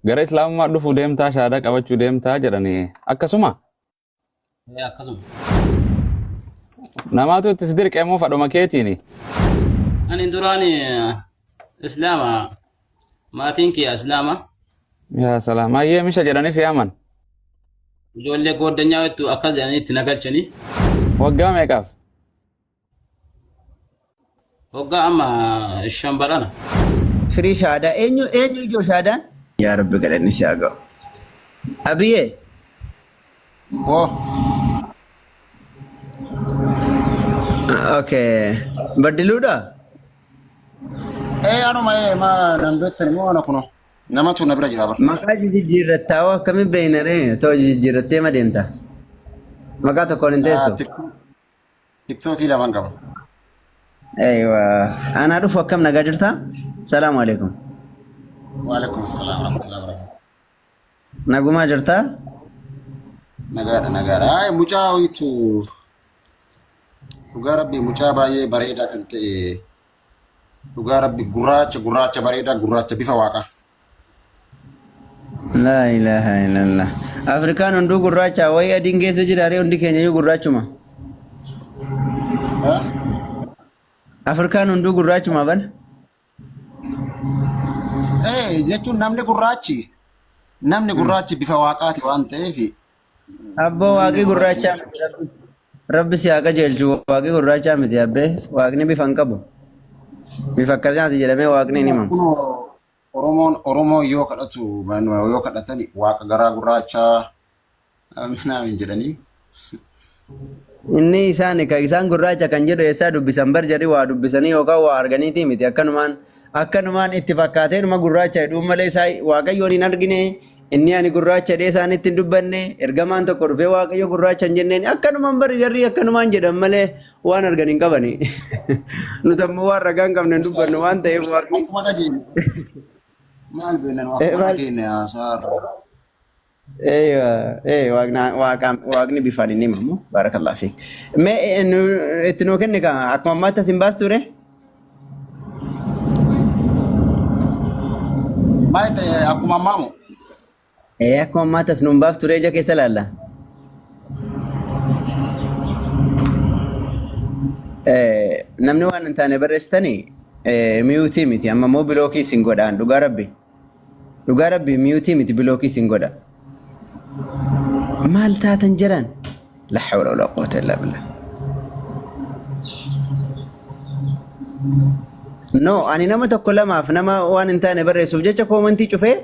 Gara Islaamummaa dhufuu deemtaa shahaadaa qabachuu deemtaa jedhanii akkasuma akkasuma. namaatu itti si dirqee moo fadhuma keetiini? Ani duraan Islaama maatiin kiyya Islaama. Yaa salaam ayyee misha jedhanii si yaaman. Ijoollee gooddanyaa jettu akkas jedhanii itti nagalchanii. Waggaa meeqaaf? Waggaa amma 5 barana. Firii shahaadaa eenyu ijoo shahaadaan? Yaa Rabbi kadhanni si haa ga'u. Abiyyee. Oh, Okay. Baddiluudha? anuma ma nambettani mo ana kuno. Namatu na bira jira bar. Maqaa jijjiirrattaa hoo akkamiin beeyna ree? Too jijjiirrattee ma deemta? Maqaa tokkoon hin teessu? TikTokii lamaan qaba. Aywa. Anaa dhufu akkam nagaa jirtaa? Salaamu alaikum. Wa alaikum assalam wa rahmatullahi wa barakatuh. Nagumaa jirtaa? Nagaadha. Ay mucaa hoyitu dhugaa rabbi mucaa baay'ee bareedaa kan ta'e dhugaa rabbi gurraacha bareedaa gurraacha bifa waaqaa. Laa ilaaha illallah. Afrikaan hunduu gurraacha wayii adiin keessa jiraaree hundi keenya iyyuu gurraachuma. Afrikaan hunduu gurraachuma bana. Jechuun namni gurraachi bifa waaqaati waan ta'eef. Abboo waaqii gurraachaa miti rabbi si haa qajeelchu waaqii gurraachaa miti abbee waaqni bifa hin qabu. Bifa akkanaati jedhamee waaqni hin himamu. Oromoo yoo kadhatani waaqa garaa gurraachaa naamin jedhanii. Inni isaan gurraacha kan jedhu eessaa dubbisan barjari waa dubbisanii yookaan waa arganiiti miti akkanumaan itti fakkaatee numa gurraacha jedhuun malee isaa waaqayyoon hin argine inni ani gurraacha jedhee isaanitti hin dubbanne ergamaan tokko dhufee waaqayyo gurraacha hin jenneen akkanumaan bari jarri akkanumaan jedhan malee waan argan hin qabani. Nuti ammoo waan ragaa hin qabne hin dubbannu waan ta'eef maal beeknan akkuma keenya haasaarra. Waaqni bifaan hin himamu barakallah fiik. Mee itti nuu kenne akkuma ammaatti as hin baastu ture? Maal ta'e akkuma ammaamu? Akkuma ammaatti as nuun baaftu ture ija keessa laalla. Namni waan hin taane barreessitanii miyuutii miti amma immoo bilookii isin godhaan dhugaa rabbi miyuutii miti bilookii isin godha. Maal taatan jedhan? La hawla wala quwwata illa billah. No, ani nama tokko lamaaf nama waan hin taane barreessuuf jecha koomantii cufee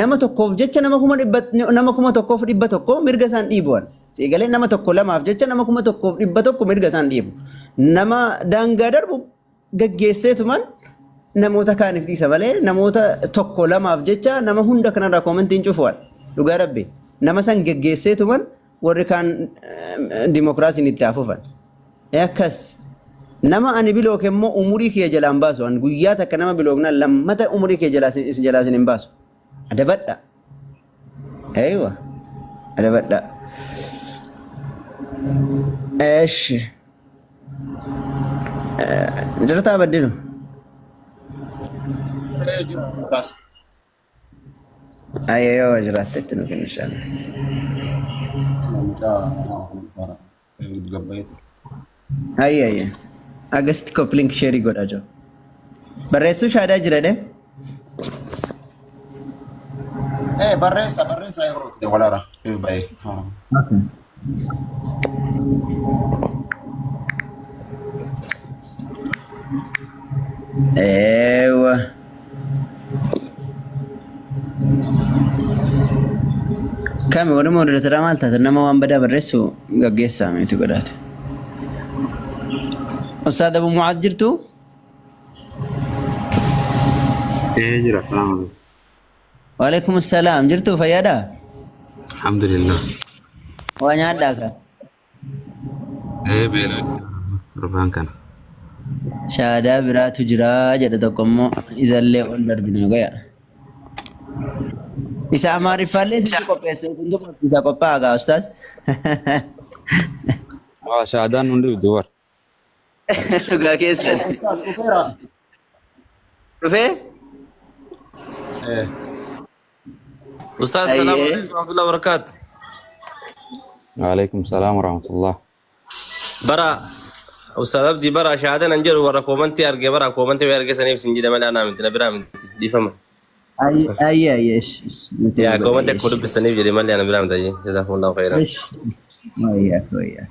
nama tokkoof jecha nama kuma tokkoof 100 mirga isaan dhiibuwan. Siigalee nama tokko lamaaf jecha nama kuma tokkoof 100 mirga isaan dhiibu. Nama daangaa darbu gaggeesseetuman namoota kaaniif dhiisa malee namoota tokko lamaaf jecha nama hunda kanarraa koomantiin cufuwan. Dhugaa rabbi. Nama san gaggeesseetuman warri kaan dimokiraasiin itti hafufan. Akkas. Nama ani bilooke immoo umurii kee jalaan baasu an guyyaa takka nama bilooknaan lammata umurii kee jalaasin hin baasu. Adabadha. Aywa. Adabadha. Eesh. Jirtaa baddilu. Ayyoo jiraatte itti nuuf hin inshallah. Ayya. Agasti koplink sheerii godha jiru. Barreessuu shaadaa jira de? Barreessa yeroo itti walaara. Baay'ee. Eewa. Kami warri mooddatara maal taate nama waan badaa barreessu gaggeessaa meetu godhaate. Ustaad Abu Mu'aad jirtu? Jira salaam. Waalaikum assalam. Jirtu fayyaadha? Alhamdulillah. Waa nyaadhaa ka? Beela torbaan kana. Shaadaa biraatu jira jedha tokko immoo isallee ol darbina gaya. Isa amaariffaallee sitti qopheessee kun tokko isa qophaa'aa gaa ustaas? Shaadaan hundi duwwar. Dhugaa keessa. Dhufee? Ustaz, assalamualaikum warahmatullahi wabarakatuh. وعليكم السلام ورحمة الله. Bara Ustaz Abdi bara shahada nan jiru warra komanti arge bara komanti we arge sanif sinjida mala na min tabira min difama. أي إيش Ya komanti ko dubbi sanif jiri mala na bira min taji. Jazakumullahu khairan. إيش وياك وياك.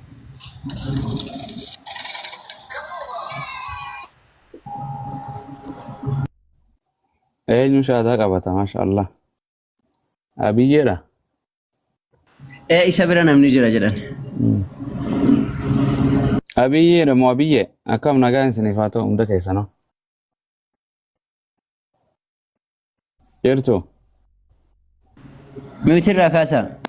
eenyu shahaadaa qabata maasha Allah. Abiyyeedha. إيه إيش أبرنا من نجرا جدا. Abiyyeedha moo abiyyee akkam nagaan isiniif haa ta'u hunda keessanoo. Jirtu ميوتر راكاسا.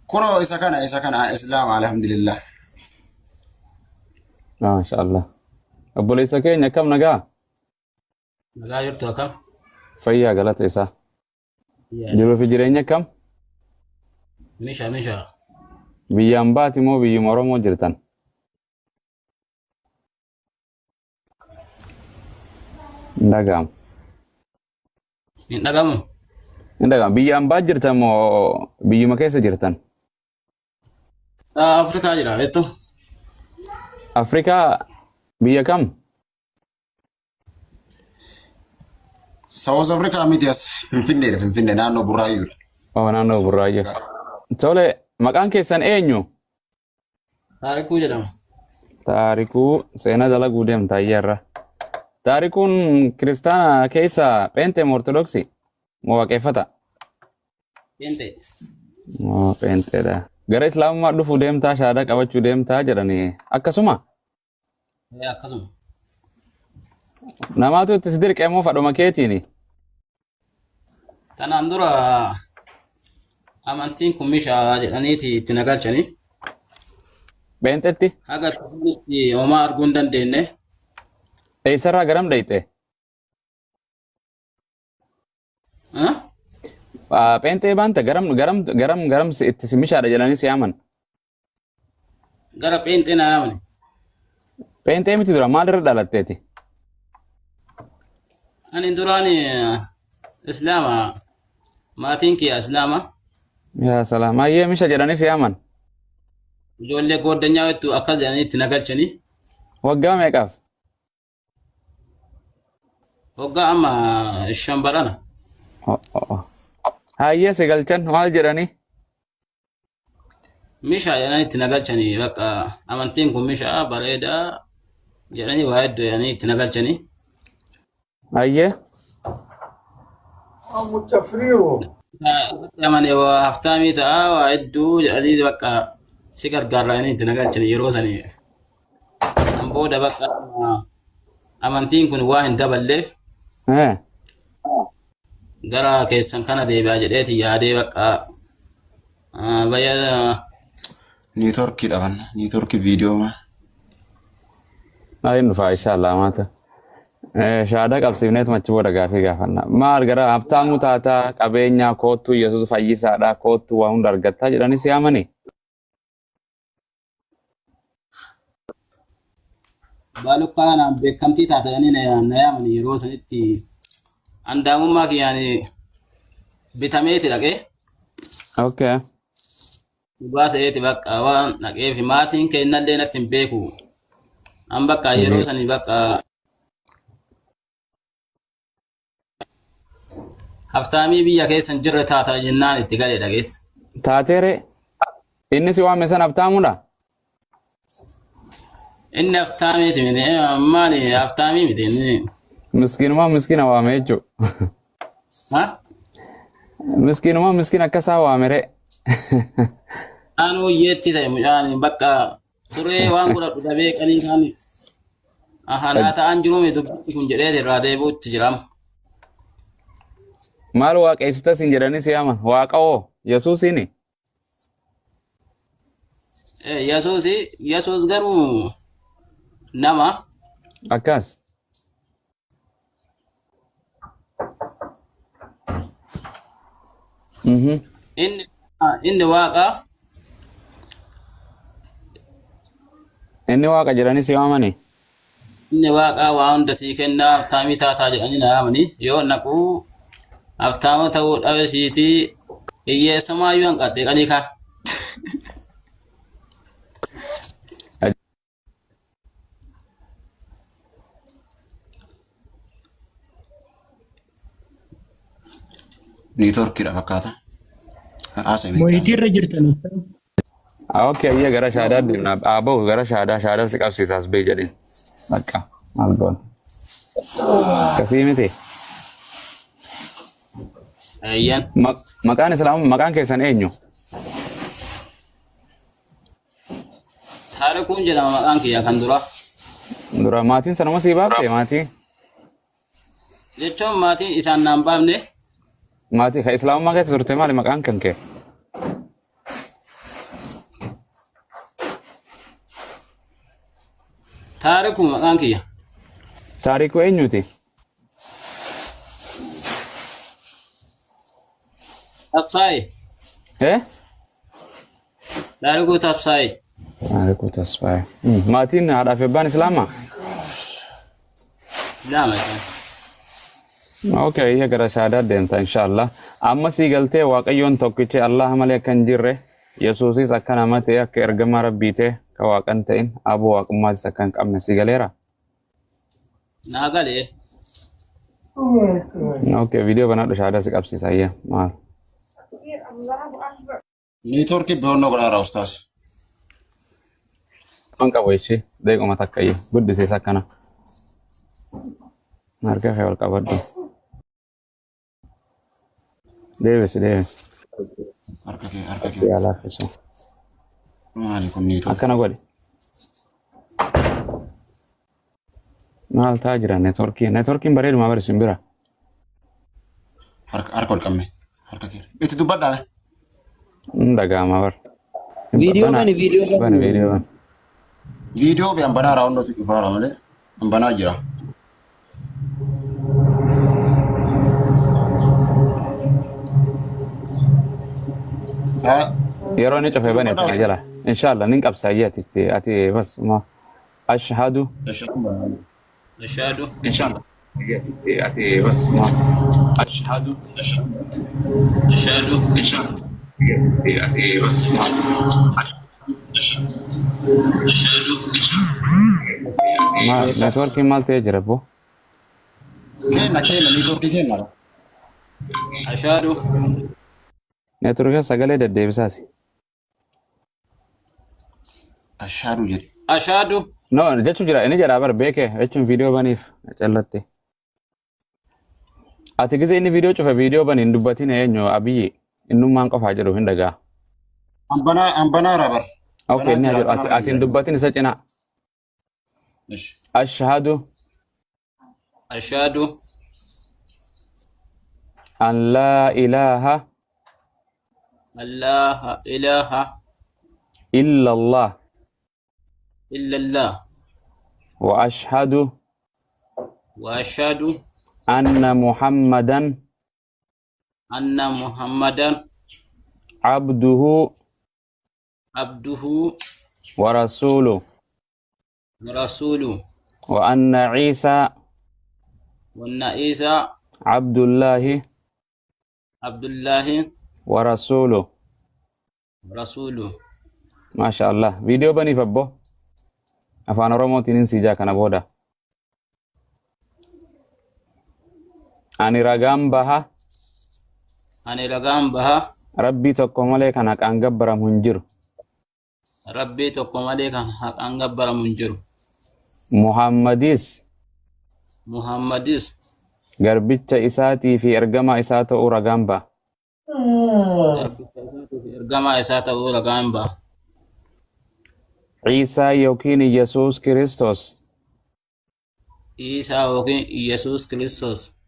Kunoo isa kana islaama alhamdulillah. maasha Allah. Obboleessa keenya akkam nagaa nagaa jirtu akkam? fayyaa galata isaa. Jiruu fi jireenya akkam Misha. biyyaan baati moo biyyuma Oromoo jirtan? Hin dhaga'amu. Hin dhagamu? Hin dhaga'amu. Biyyaan baat jirtan moo biyyuma keessa jirtan? Saa Afrikaa jira beektu? Afrikaa biyya kam? South Africa miti as Finfinnee naannoo Burraayyuudha. Oh, naannoo Burraayyuu. Tole, maqaan keessan eenyu? Taarikuu jedhama. Taarikuu seenaa dalaguu deemta ayyaarra. Taarikuun kiristaana keessa Pheenxee moo Ortodoksii moo waaqeffata? Pheenxee. Oh, Pheenxeedha. Gara Islaamummaa dhufuu deemtaa shahaadaa qabachuu deemtaa jedhanii akkasuma? Akkasuma. Namaatu itti si dirqee moo fadhuma keetiini? Tanaan dura amantiin kun mishaa jedhaniiti itti nagalchanii. Pheenxeetti? Haga itti homaa arguu hin dandeenye. Eessarraa garam dhayxe? Pheenxee baanta garam itti si mishaadha jedhanii si yaaman? Gara pheenxee na yaamani. Pheenxee miti dura maalirra dhalatteeti? Ani duraan islaama maatiin kiyya islaama. Yaa salaam. Ayyee misha jedhanii si yaaman? Ijoollee gooddanyaa hedduu akkas jedhanii itti nagalchanii. Waggaa meeqaaf? Waggaa amma 5 barana. Hayyee si galchan maal jedhanii? Mishaa jedhanii itti nagalchanii bakka amantiin kun mishaa bareedaa jedhanii waa hedduu jedhanii itti nagalchanii. Hayyee? Amane waa haftaamii ta'a waa hedduu jedhanii bakka si gargaarraa jedhanii itti nagalchanii yeroo sanii. Kan booda bakka amantiin kun waa hin daballeef gara keessan kana deebi'aa jedheeti yaadee bakka bayya Niitorkii dhaban niitorkii viidiyoo maa. Ayin dhufaa inshaallah maata. Shahaadaa qabsiifneetu machi booda gaafii gaafanna. Maal gara habtaamuu taataa qabeenyaa koottuu Yesuus fayyisaadhaa koottuu waa hunda argattaa jedhanii si yaamanii? baalukkaa kanaan beekamtii taatanii na yaamanii yeroo sanitti andaamummaa kiyyaan bitameeti dhaqee. Okay. Dhugaa ta'eeti bakka waan dhaqeef maatiin kennallee natti hin beeku. An bakka yeroo sanii bakka haftaamii biyya keessan jirre taata jennaan itti galee dhaqeeti. Taateere inni si waame san habtaamuudha? Inni haftaamiiti miti maali haftaamii miti inni. Miskiinumaa miskiina waame jechuudha. Miskiinumaa miskiina akkasaa waamere. Anuu yeetti ta'e mucaan bakka suree waan godhadhu dhabee qanii kan ahanaa ta'an jiruumi dubbitti kun jedhee irraa deebi'utti jirama. Maal waaqeessitas hin jedhanii si yaaman? Waaqa'oo Yesuusiini? Yesuus garuu nama. Akkas. Inni waaqa. Inni waaqa jedhanii si waamanii? Inni waaqa waa hunda sii kennaa haftaamii taataa jedhanii na yaamanii yoo naquu Abtaama ta'uu dhabesiitii hiyyeessamaayyuu hanqattee qanii kaan. Niitoorkiidha fakkaata. Haasa himee Mo'itii irra jirtan. Okay, iya gara shaadaa deemna. Aboo gara shaadaa si qabsiisaas bee jedhin. Bakka maal goon. Kasii miti. Ayyan. Maqaan islaamaa maqaan keessan eenyu? Taarikuun jedhama maqaan kiyya kan dura. Dura maatiin sanuma sii baafte maatii? Jechuun maatiin isaan naan baafne. Maatii ka islaamummaa keessa turte maali maqaan kan kee? Taarikuu maqaan kiyya. Taarikuu eenyuti? Tabsaayi. Eh? Taarikuu Tabsaayi. Taarikuu Tasfaayee. Maatiin haadhaa fi abbaan islaamaa? Islaama isaan. Okay, iya gara shaadaa deemta inshallah. Amma sii galtee Waaqayyoon tokkichi Allah malee akka hin jirre Yesuusis akka nama ta'e akka ergamaa Rabbii ta'e ka Waaqan ta'in aboo Waaqummaatis akka hin qabne sii galeera. Naa galee. Okay, viidiyoo banaadhu shaadaa si qabsiisa ayya maal? niitoorkii bihoonnoo godhaara ustaas. Man qabu ishee deequma takka ayya guddisiis akkana. Harka kee ol qabadhu. Deebisi. Harka kee. Yaa laaffisu. Maali kun niitoorkii? Akkana godhi. Maal ta'aa jira neetworkiin? Neetworkiin bareeduma bari simbira. Harka ol qabme. Harka kee. Itti dubbadhaa. Dhaga'ama bar. Viidiyoo bani viidiyoo Bani viidiyoo bani. Viidiyoo bee hambanaa raawwannootu dhufaara malee hambanaa jira. Yeroo inni cufee bane kana jala. Inshallah nin qabsaayee ati bas ma ashhadu. Ashaadu. Inshallah. Ati bas ma ashhadu. Ashaadu. Inshallah. Ati bas ma Ashaadu. ma networking maal ta'ee jira boo? Kenna niitoorkii kenna. Ashaadu. Networking sagalee deddeebisaasi. Ashaaduu jedhe. Ashaadu. No, jechuun jira inni jedhaa bar beekee jechuun viidiyoo baniif callatte. Ati gisee inni viidiyoo cufe viidiyoo bani hin dubbatin eenyu abiyyi innummaan qofaa jedhu hin dhagaa. Hambanaa rabar. Okay, inni jedhu ati hin dubbatin isa cinaa. Ashhadu Ashaadu. an laa ilaaha Allah ilaha illa Allah illallah. wa ashhadu Wa ashadu anna Muhammadan anna Muhammadan abduhu abduhu wa rasuluhu wa rasuluhu. wa anna Isa Wa anna Isa abdullahi Abdullahi wa rasuluhu. rasuluhu. Masha Allah. Viidiyoo baniif abbo afaan Oromootiin siijaa kana booda. Ani ragaan baha Ani ragaan baha Rabbii tokko malee kan haqaan gabbaramu hin jiru. Rabbii tokko malee kan haqaan gabbaramu hin jiru. Muhammadis Muhammadis garbicha isaatii fi ergamaa isaa ta'uu ragaan baha. garbicha isaatii fi ergamaa isaa ta'uu ragaan baha. Ciisaa yookiin Yesuus Kiristoos Isaa yookiin Yesuus Kiristoos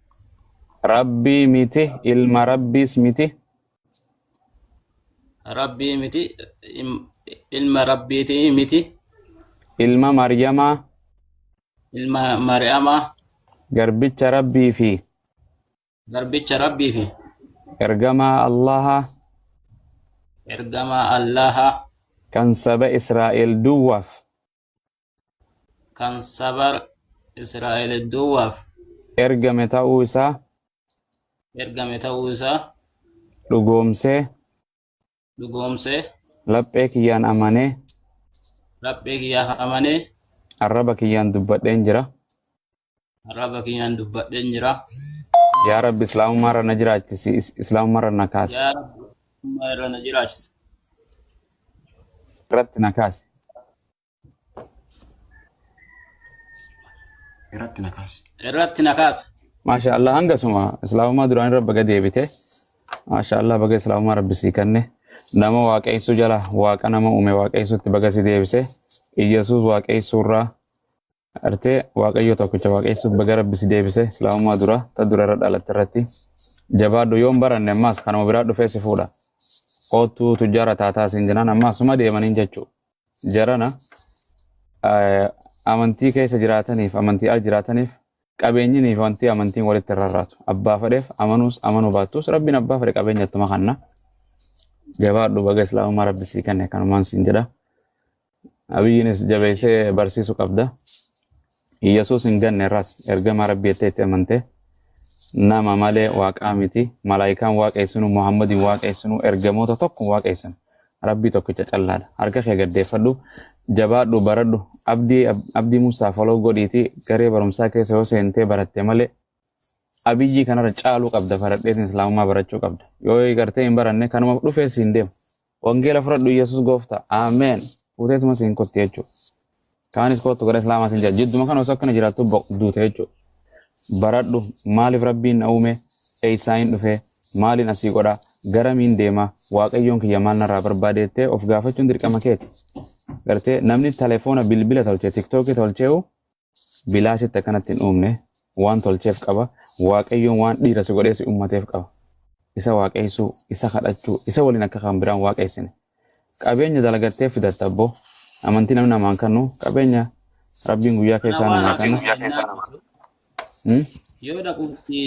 Rabbii miti ilma Rabbiis miti Rabbii miti ilma Rabbiitii miti ilma Maryamaa ilma Maryamaa garbicha Rabbii fi garbicha Rabbii fi ergamaa Allaha ergamaa Allaha kan saba Israa'el duwwaaf kan saba Israa'el duwwaaf ergame ta'uu isaa ergame ta'uu isaa dhugoomsee dhugoomsee laphee kiyyaan amanee laphee kiyyaa amanee arraba kiyyaan dubbadheen jira. arraba kiyyaan dubbadheen jira. Yaa Rabbi islaamummaarra na jiraachisi, islaamummaarra na kaasi. Yaa Rabbi ummaa irra na jiraachisi. Irratti na kaasi. Irratti na kaasi. Maasha Allah hangasuma islaamummaa duraan irra baga deebite. Maasha Allah baga islaamummaa Rabbi sii kenne. Nama waaqaysu jala waaqa nama uume waaqaysutti baga si deebise. Iyyasuus waaqaysurraa artee waaqayyo tokkicha waaqaysuuf baga Rabbi si deebise. Islaamummaa dura ta dura irra dhalatte irratti jabaadhu yoon baranne ammaas kanuma biraa dhufee si fuudha. Kootu tujjaara taataa siin jenaan ammaasuma deemaniin jechuudha. Jarana amantii keessa jiraataniif amantii al jiraataniif qabeenyiniif wanti amantiin walitti rarraatu. Abbaa fedheef amanuus amanuu baattus Rabbiin abbaa fedhe qabeenyattuma kanna. Jabaadhu baga islaamummaa Rabbi sii kenne kanumaan siin jedha. Abiyyiinis jabeessee barsiisuu qabda. Iyyasuus hin ganne irraas ergama Rabbi jettee itti amante nama malee waaqaa miti. Malaayikaan waaqessinu Muhammadin waaqessinu ergamoota tokko waaqessinu. Rabbi tokkicha callaadha. Harka kee gaddeeffadhu. Jabaadhu baradhu. Abdii Musaa foloo godhiiti garee barumsaa keessa yoo seentee baratte malee abiyyi kanarra caaluu qabda faradheetiin islaamummaa barachuu qabda. Yoo gartee hin baranne kanuma dhufee siin deemu. Wangeela fudhadhu Iyyasuus gooftaa. Ameen. Fuuteetuma siin kotti jechuudha. Kaanis kootu gara islaamaa siin jedha. Jidduma kana osoo akkana jiraattu duute jechuudha. Baradhu maaliif Rabbiin na uume eeysaayin dhufee maaliin asii godha garamiin deema waaqayyoon kiyya maal narraa barbaadeettee of gaafachuun dirqama keeti. Gartee namni telefoona bilbila tolchee tiktookii tolchee'u bilaashitti akkanatti hin uumne waan tolcheef qaba. Waaqayyoon waan dhiira si godhee si uummateef qaba. Isa waaqeessuu, isa kadhachuu, isa waliin akka kan biraan waaqessine. Qabeenya dalagattee fidatta abboo. Amantii namni namaan kennu qabeenya Rabbiin guyyaa keessaa namaa kenna. Yoo dhaquutti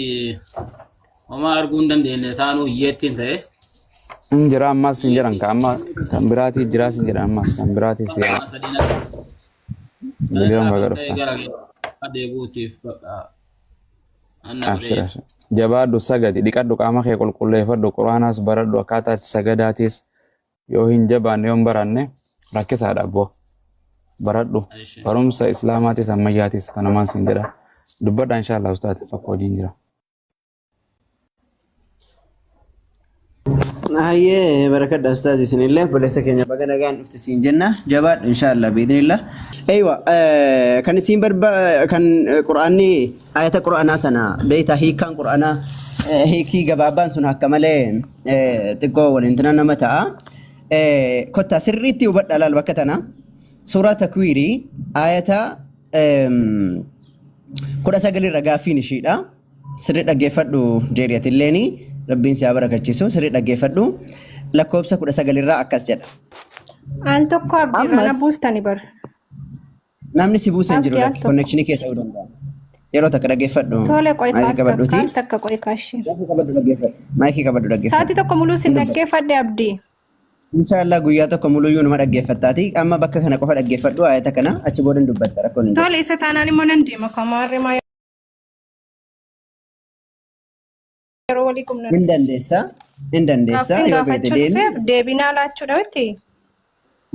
homaa arguu hin dandeenye taanuu hiyyeettiin ta'e. Jira ammas hin jiran ka amma kan biraatii jiraas hin jedhan ammas kan biraatii si'a. Miliyoon baga dhufta. Adeeguutiif bakka. Abshira. Jabaadhu sagadi dhiqadhu qaama kee qulqulleeffadhu quraanaas baradhu akkaataa itti sagadaatis yoo hin jabaanne yoo hin baranne rakkisaadha abboo. Baradhu barumsa islaamaatis ammayyaatis kanamaan siin jedha. Dubbadha inshallah ustaati tokko hojiin jira. Hayyee barakadha ustaazi isinillee obboleessa keenya baga nagaan dhufte siin jenna jabaadhu inshallah biidhnillah. Aywa kan isin kan quraanni ayata quraanaa sana beeyta hiikaan quraanaa hiikii gabaabaan sun akka malee xiqqoo waliin tana nama ta'a. Kotta sirriitti hubadha laal bakka tana suuraa takwiirii ayata 19 irra gaaffiin ishiidha. Sirrii dhaggeeffadhu jeeriyatilleen Rabbiin si haa barakachiisu sirrii dhaggeeffadhu lakkoobsa 19 irraa akkas jedha. Aan tokko abdiirra buustani bar. Namni si buusa hin jiru konnekshinii kee ta'uu danda'a. Yeroo takka dhaggeeffadhu. Tole qoy takka qoy kaashii. Maayikii qabadhu dhaggeeffadhu. Sa'aatii tokko muluu sin dhaggeeffadhe abdii. Inshallah guyyaa tokko muluyyuu nama dhaggeeffattaati. Amma bakka kana qofa dhaggeeffadhu ayata kana achi booda dubbatta rakkoon hin jiru. Tole isa taanaan immoo nan deema kamaarree maa yeroo walii qubna. Hin dandeessa yoo feete deemi. Deebinaa laachuudha wetti.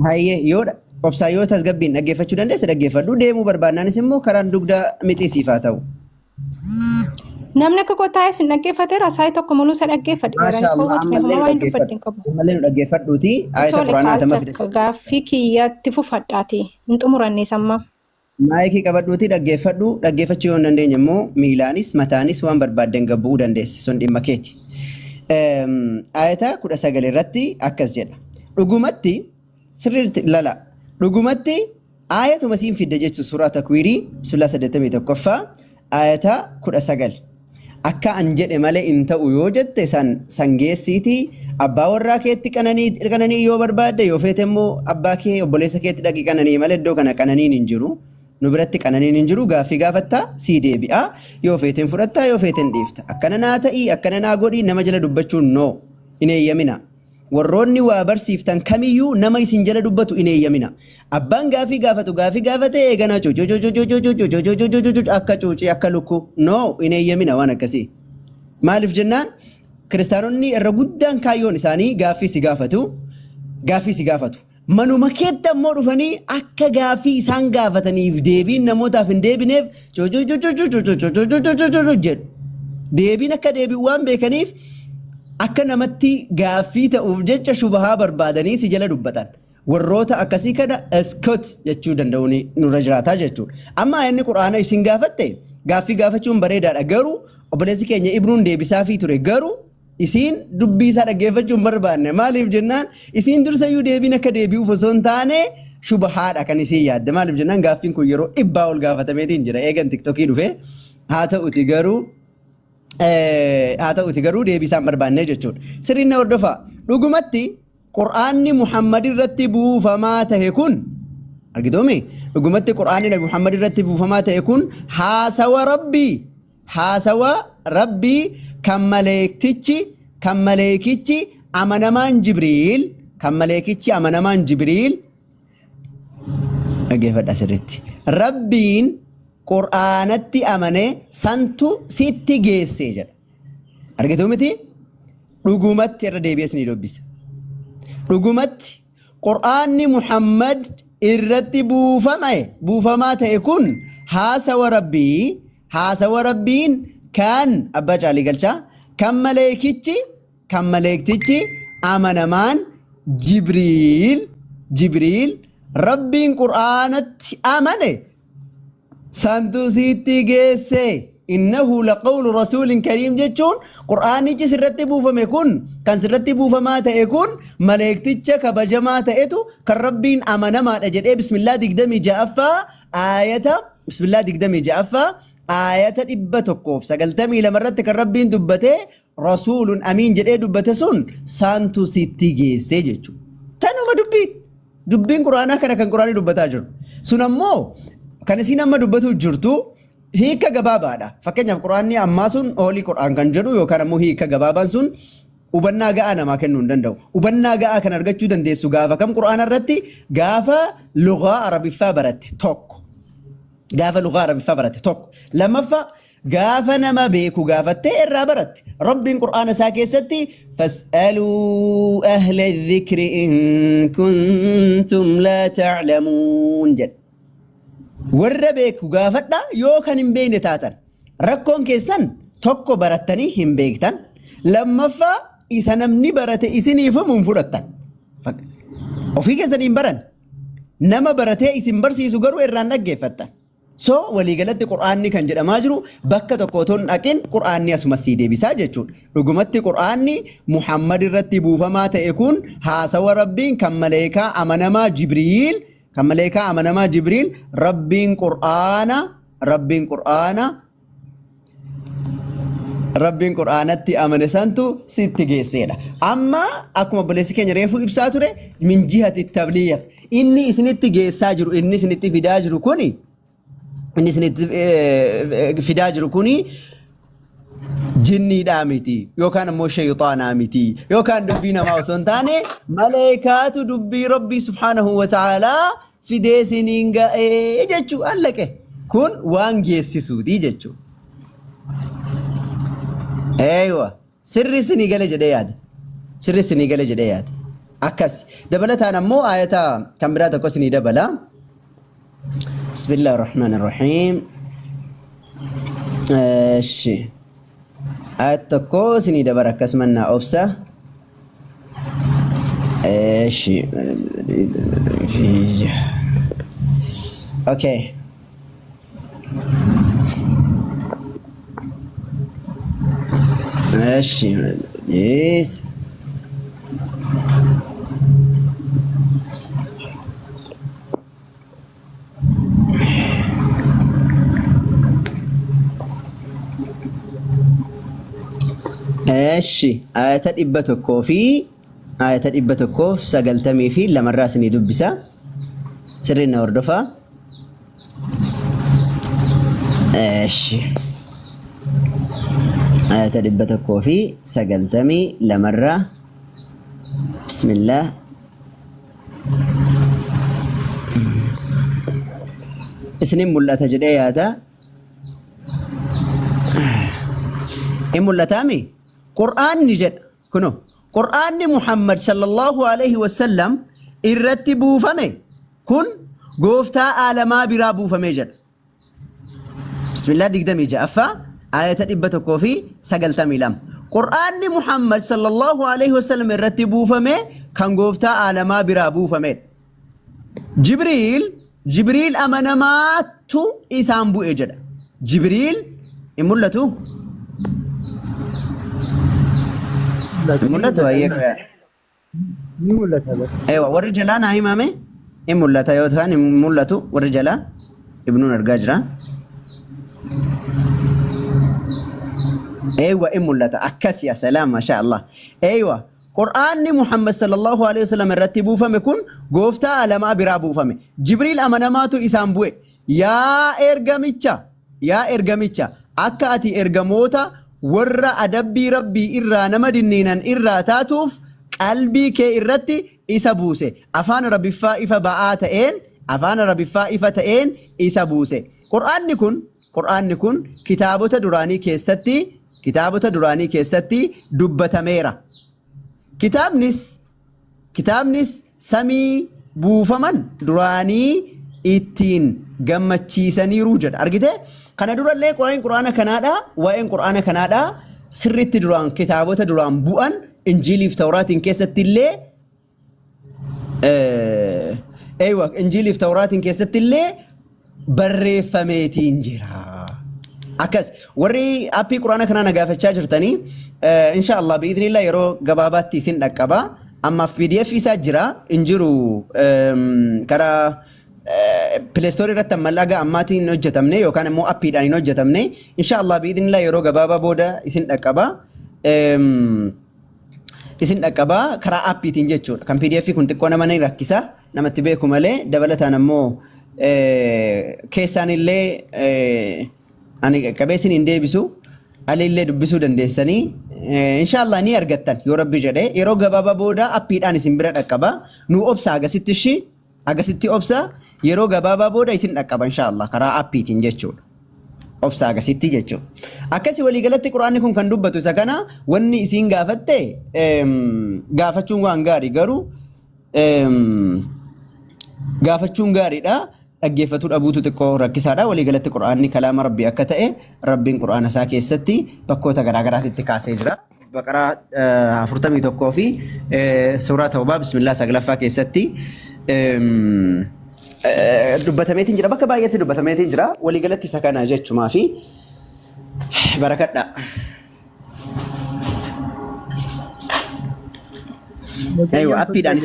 Hayyee yoo obsaa yoo tasgabbiin dhaggeeffachuu dandeessa dhaggeeffadhu deemuu barbaannaanis immoo karaan dugda mixisiif haa ta'u. Namni akka qotaa'e sin dhaggeeffateera saayii tokko muluu isa dhaggeeffadhe. Malee nu dhaggeeffadhuuti ayata quraanaa tama fide. Gaaffii kiyyaatti fufadhaati hin xumuranne samma. Maayikii qabadhuuti dhaggeeffachuu yoo hin dandeenye immoo miilaanis mataanis waan barbaadden gabbu'uu dandeesse sun dhimma keeti. Ayata 19 irratti akkas jedha. Dhugumatti sirriitti lala. Dhugumatti ayatuma siin fidde jechuun suuraa takwiirii sulaa 81ffaa ayata 19. Akka an jedhe malee hin ta'u yoo jette san geessiiti abbaa warraa keetti qananii yoo barbaadde yoo feete immoo abbaa kee obboleessa keetti dhaqi qananii malee iddoo kana qananiin hin jiru. Nu biratti qananiin hin jiru gaaffii gaafattaa sii deebi'a yoo feeteen fudhattaa yoo feeteen dhiifta. Akkana naa ta'ii akkana naa godhii nama jala dubbachuun noo hin eeyyamina. Warroonni waa barsiiftan kamiyyuu nama isin jala dubbatu hin eeyyamina. Abbaan gaaffii gaafatu gaaffii gaafate eeganaa akka cuucii akka lukkuu noo hin eeyyamina waan akkasii. Maaliif jennaan kiristaanonni irra guddaan kaayyoon isaanii gaaffii si gaafatu. Manuma keetti ammoo dhufanii akka gaaffii isaan gaafataniif deebiin namootaaf hin deebineef jedhu. Deebiin akka deebi'u waan beekaniif akka namatti gaaffii ta'uuf jecha shubahaa barbaadanii si jala dubbatan. Warroota akkasii kana iskoot jechuu danda'uun nurra jiraataa jechuudha. Amma inni quraana isin gaafatte gaaffii gaafachuun bareedaadha. Garuu obboleessi keenya Ibnuun deebisaafii ture. Garuu isiin dubbii isaa dhaggeeffachuun barbaanne maaliif jennaan isiin dursayyuu deebiin akka deebi'uuf osoo hin taane shubahaadha kan isiin yaadde. Maaliif jennaan gaaffiin kun yeroo dhibbaa ol gaafatameetiin jira. Eegan tiktokii dhufee haa ta'uti garuu deebisaan barbaanne jechuudha. Sirriin na hordofaa dhugumatti quraanni Muhammad irratti buufamaa ta'e kun argitoomi dhugumatti quraanni Nabi Muhammad irratti buufamaa ta'e kun haasawa rabbii kan maleekichi amanamaan Jibriil dhaggeeffadha sirriitti rabbiin quraanatti amane santu sitti geesse jedha. Argituu miti dhugumatti irra deebi'ee ni dubbisa. Dhugumatti quraanni Muhammad irratti buufamaa ta'e kun haasawa rabbiin kan abbaa caalii galchaa kan maleektichi amanamaan Jibriil rabbiin quraanatti amane santu sitti geesse. Innahu laqawlu rasuulin kariim jechuun quraanichi sirratti buufame kun kan sirratti buufamaa ta'e kun maleekticha kabajamaa ta'etu kan rabbiin amanamaadha jedhee bismillah 26ffaa aayata 192 irratti kan rabbiin dubbate rasuulun amiin jedhee dubbate sun santu sitti geesse jechuudha. Tanuma dubbiin quraanaa kana kan quraanii dubbataa jiru sun ammoo kan isiin amma dubbatu jirtu hiika gabaabaadha. Fakkeenyaaf quraanni ammaa sun hoolii quraan kan jedhu yookaan ammoo hiika gabaabaan sun hubannaa ga'aa namaa kennuu hin danda'u. Hubannaa ga'aa kan argachuu dandeessu gaafa kam quraana irratti gaafa lugaa arabiffaa baratte tokko. Lammaffaa gaafa nama beeku gaafattee irraa baratte. Rabbiin quraana isaa keessatti fas'aluu ahla dhikri in kuntum laa ta'lamuun jedha. Warra beeku gaafadha yoo kan hin beekne taatan rakkoon keessan tokko barattanii hin beektan lammaffaa isa namni barate isiniif hin fudhattan ofii keessanii hin baran nama baratee isin barsiisu garuu irraan dhaggeeffattan. So waliigalatti quraanni kan jedhamaa jiru bakka tokko otoo hin dhaqin quraanni asumas sii deebisaa jechuudha. Dhugumatti quraanni Muhammad irratti buufamaa ta'e kun haasawa rabbiin kan maleekaa amanamaa Jibriil rabbiin quraanatti amane santu sitti geesseedha. Amma akkuma obboleessi keenya reefuu ibsaa ture min jihati tabliiq inni isinitti geessaa jiru inni isinitti fidaa jiru kuni jinniidhaa miti yookaan ammoo shayxaanaa miti yookaan dubbii namaa osoo hin taane maleekaatu dubbii rabbii subhaanahu wa ta'aalaa fidee isiniin ga'ee jechuu allaqe kun waan geessisuuti jechuu. Eeywa sirri isinii gale jedhee yaada. Akkas dabalataan ammoo ayata kan biraa tokko isinii dabala. Bismillahir Rahmanir Rahiim. Ayat tokko isinii dabara akkasumas naa obsa. Okay. Yes. Ayata 190 fi lamarraa isinii dubbisa. Sirriin na hordofaa. Ayata 190 lamarraa. Bismillah. Isiniin mul'ata jedhee yaada. mul'ataami qur'aan ni jedha kuno qur'aanni Muhammad sallallahu alaihi wasallam irratti buufame kun gooftaa aalamaa biraa buufame jedha bismillah digdamii ja'affaa ayata 192 qur'aanni Muhammad sallallahu alaihi wasallam irratti buufame kan gooftaa aalamaa biraa buufame Jibriil amanamaatu isaan bu'e jedha Jibriil hin mul'atu ايوه وري جلان هاي مامي ام ملتا يوتان ام ملتو وري جلان ابنون ارجاجرا ايوه ام ملتا اكس يا سلام ما شاء الله ايوه قران محمد صلى الله عليه وسلم رتبو فمكن غوفتا علما برابو فم جبريل امنماتو اسان بوي يا ارغميچا اكاتي ارغموتا ور ادبي ربي إرّا نمدنينا إرّا تاتوف قلبي كي إرّتي إسا بوسي أفان ربي فائفة بآتين أفان ربي فائفة تأين إسا بوسي قرآن نكون كتابة دراني كيستي دبة ميرا كتابنس سمي بوفمن دراني إتين gammachiisanii ruujad argite kana durallee quraana kanaadha waa'een quraana kanaadha sirriitti duraan kitaabota duraan bu'an injiiliif tawraatiin keessatti illee injiiliif tawraatiin keessatti illee barreeffameetiin jira akkas warri appii quraana kanaa nagaafachaa jirtanii inshallah biidnillah yeroo gabaabaatti isin dhaqqaba ammaaf pdf isaa jira injiru karaa Play Store irratti mallaga ammaatiin hojjetamne yookaan immoo appiidhaan hojjetamne inshallah biidnillah yeroo gabaabaa booda isin dhaqqaba karaa appiitiin jechuudha kan PDF kun xiqqoo nama ni rakkisa namatti beeku malee dabalataan ammoo keessaan illee ani qabeessin hin deebisu alillee dubbisuu dandeessanii inshallah ni argattan yoo rabbi jedhe yeroo gabaabaa booda appiidhaan isin bira dhaqqaba nu obsa agasitti obsa yeroo gabaabaa booda isin dhaqqaba inshallah karaa appiitiin jechuudha obsa agasitti jechuudha akkasi waliigalatti quraanni kun kan dubbatu isa kana wanni isin gaafatte gaafachuun waan gaarii garuu gaafachuun gaariidha dhaggeeffatu dhabuutu xiqqoo rakkisaadha waliigalatti quraanni kalaama rabbii akka ta'e rabbiin quraana isaa keessatti bakkoota garaagaraatti kaasee jira baqaraa 41 fi suuraa tawbaa bismillah saglaffaa keessatti dubbatameetiin jira bakka baay'eetti dubbatameetiin jira waliigalatti isa kana jechumaa fi barakadha aywa appiidhaan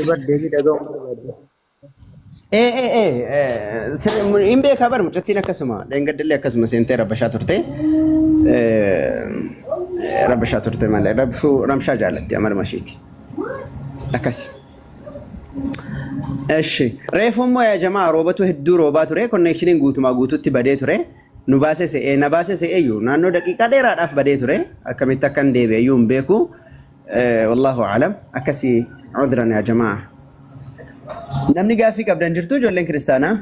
in beekaa bar mucattiin akkasuma dheengaddalee akkasuma seentee rabbashaa turte malee ramshaa jaallatti amaluma isheeti akkasi እሺ ሬፉሞ ያ ጀማ ሮበቱ ህዱ ሮባ ቱሬ ኮኔክሽኒን ጉቱማ ጉቱቲ በዴ ቱሬ ነባሴ ሰኤዩ ናኖ ደቂቃ ደራዳፍ በዴ ቱሬ አከሚታ ከን ዴቤዩ ምቤኩ والله اعلم አከሲ ዑድራን ያ ጀማ namni gaaffii qabdan jirtu ijoolleen kiristaanaa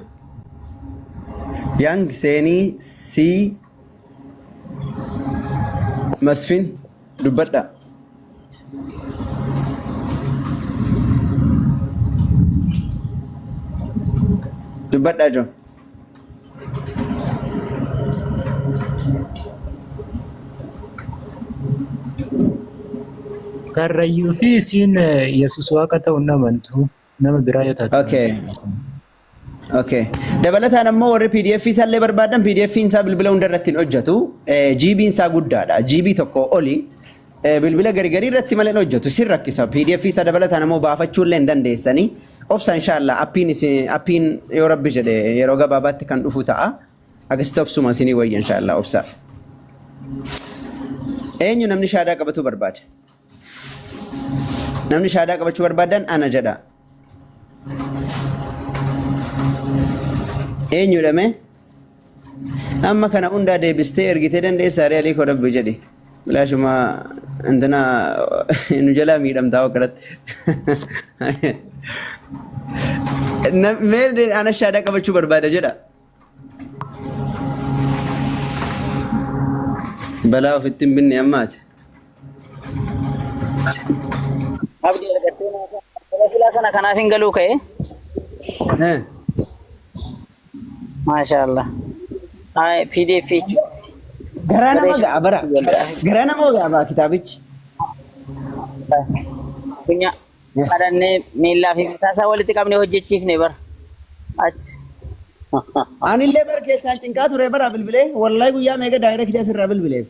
yang seeni si masfin dubbadha dubbadha jo karrayyuu fi isiin yesus waaqa ta'uu namantu nama biraa yoo taatu okay dabalataan ammoo warri PDF isaallee barbaadan PDF isaa bilbila hundarratti hin hojjetu GB isaa guddaadha GB tokko oli bilbila garigarii irratti malee hojjetu sin rakkisa PDF isa dabalataan ammoo baafachuullee hin dandeessanii obsa inshallah appiin yoo rabbi jedhe yeroo gabaabaatti kan dhufu ta'a agasti obsuma isinii wayya inshallah obsa eenyu namni shaadaa qabatu barbaade namni shaadaa qabachuu barbaadan ana jedha eenyu dhame amma kana hundaa deebistee ergitee dandeessaa reelii koo rabbi jedhe bilaashuma antana nu jalaa miidhamtaa wakkaratti mee ana shaadaa qabachuu barbaada jedha balaa ofitti hin binne ammaati. Abdi argattee filaa sana kanaaf hin galuu ka'e. Maashaallah. Ay PDF jechuudha. Garaa nama ga'a bara. Garaa nama ga'a kitaabichi. Punya kadhannee miillaa fi mataa isaa walitti qabnee hojjechiifne bara. Achi. Anillee bara keessaan cinqaa ture bara bilbilee. Wallahi guyyaa meeqa daa'ira kidhaa sirraa bilbilee.